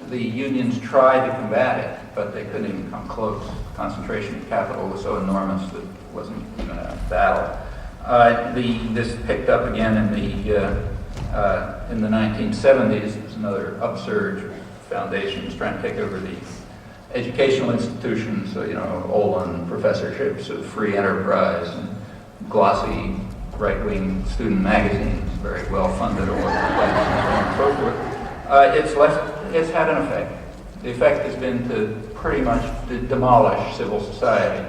the unions tried to combat it, but they couldn't even come close. The concentration of capital was so enormous that it wasn't even a battle. This picked up again in the 1970s. There was another upsurge of foundations trying to take over the educational institutions, so, Olin professorships of free enterprise and glossy right-wing student magazines, very well-funded all over the place, and so on and so forth. It's had an effect. The effect has been to pretty much demolish civil society,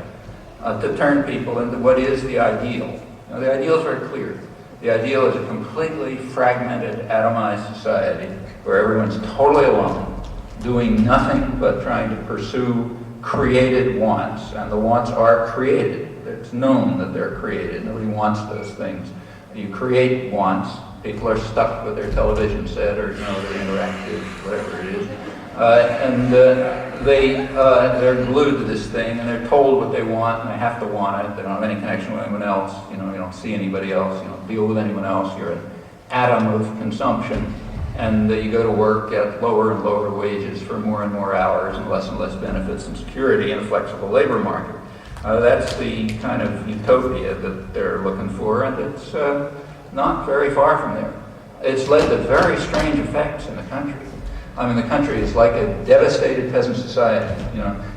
to turn people into what is the ideal. The ideal is very clear. The ideal is a completely fragmented, atomized society where everyone's totally alone, doing nothing but trying to pursue created wants, and the wants are created. It's known that they're created. Nobody wants those things. You create wants. People are stuck with their television set or their interactive, whatever it is, and they're glued to this thing, and they're told what they want, and they have to want it. They don't have any connection with anyone else. You don't see anybody else. You don't deal with anyone else. You're an atom of consumption. And you go to work at lower and lower wages for more and more hours and less benefits and security in a flexible labor market. That's the kind of utopia that they're looking for, and it's not very far from there. It's led to very strange effects in the country. The country is like a devastated peasant society.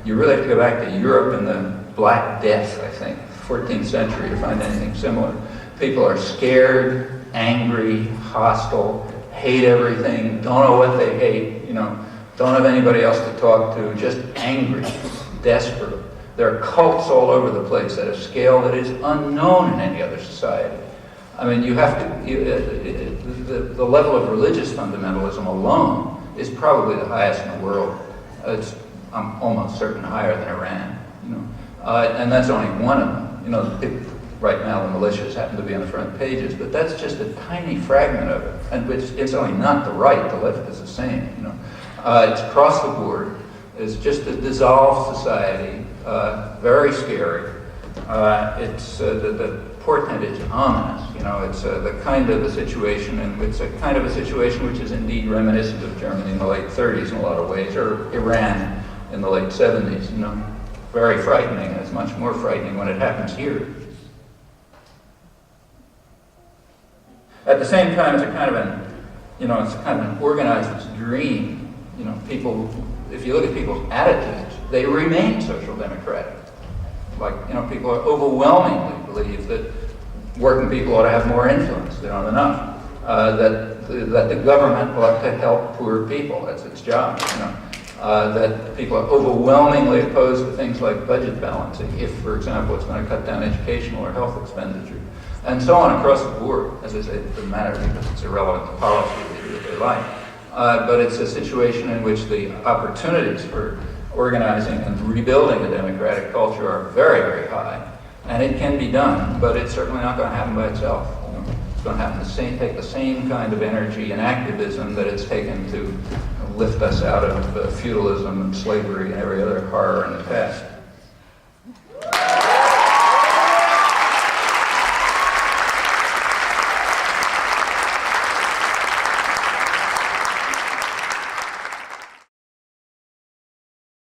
You really have to go back to Europe in the Black Death, I think, 14th century, to find anything similar. People are scared, angry, hostile, hate everything, don't know what they hate, don't have anybody else to talk to, just angry, desperate. There are cults all over the place at a scale that is unknown in any other society. You have to, the level of religious fundamentalism alone is probably the highest in the world. I'm almost certain higher than Iran, and that's only one of them. Right now, the militias happen to be on the front pages, but that's just a tiny fragment of it, and it's only not the right. The left is the same. It's across the board. It's just a dissolved society, very scary. The portent is ominous. It's the kind of a situation, and it's a kind of a situation which is indeed reminiscent of Germany in the late 30s in a lot of ways, or Iran in the late 70s. Very frightening, and it's much more frightening when it happens here. At the same time, it's a kind of an organizer's dream. People, if you look at people's attitudes, they remain social democratic. People are overwhelmingly believe that working people ought to have more influence. They don't have enough. That the government ought to help poor people. That's its job. That people are overwhelmingly opposed to things like budget balancing, if, for example, it's going to cut down educational or health expenditure. And so on across the board. As I say, it doesn't matter because it's irrelevant to policy, they do what they like. But it's a situation in which the opportunities for organizing and rebuilding a democratic culture are very, very high. And it can be done, but it's certainly not going to happen by itself. It's going to have to take the same kind of energy and activism that it's taken to lift us out of feudalism and slavery and every other horror in the past.